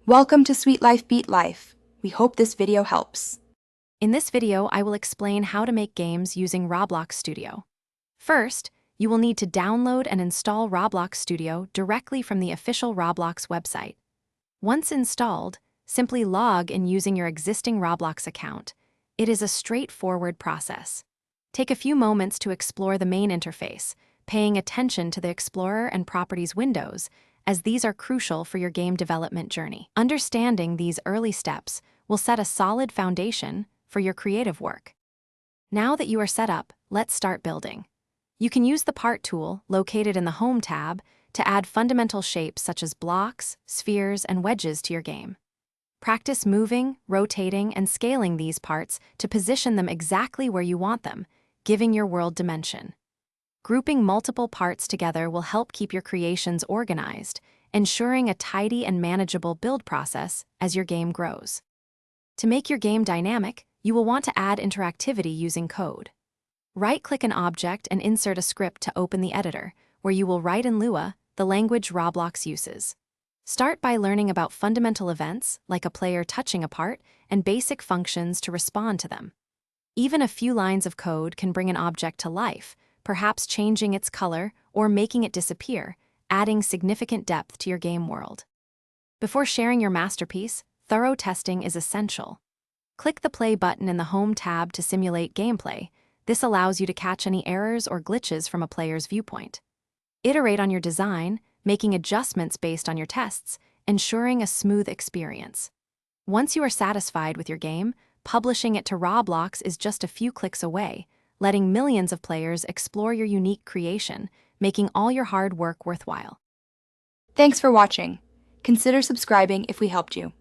Welcome to Sweet Life Beat Life. We hope this video helps. In this video, I will explain how to make games using Roblox Studio. First, you will need to download and install Roblox Studio directly from the official Roblox website. Once installed, simply log in using your existing Roblox account. It is a straightforward process. Take a few moments to explore the main interface, paying attention to the Explorer and Properties windows, as these are crucial for your game development journey. Understanding these early steps will set a solid foundation for your creative work. Now that you are set up, let's start building. You can use the Part tool, located in the Home tab, to add fundamental shapes such as blocks, spheres, and wedges to your game. Practice moving, rotating, and scaling these parts to position them exactly where you want them, giving your world dimension. Grouping multiple parts together will help keep your creations organized, ensuring a tidy and manageable build process as your game grows. To make your game dynamic, you will want to add interactivity using code. Right-click an object and insert a script to open the editor, where you will write in Lua, the language Roblox uses. Start by learning about fundamental events, like a player touching a part, and basic functions to respond to them. Even a few lines of code can bring an object to life, perhaps changing its color or making it disappear, adding significant depth to your game world. Before sharing your masterpiece, thorough testing is essential. Click the Play button in the Home tab to simulate gameplay. This allows you to catch any errors or glitches from a player's viewpoint. Iterate on your design, making adjustments based on your tests, ensuring a smooth experience. Once you are satisfied with your game, publishing it to Roblox is just a few clicks away, letting millions of players explore your unique creation, making all your hard work worthwhile. Thanks for watching. Consider subscribing if we helped you.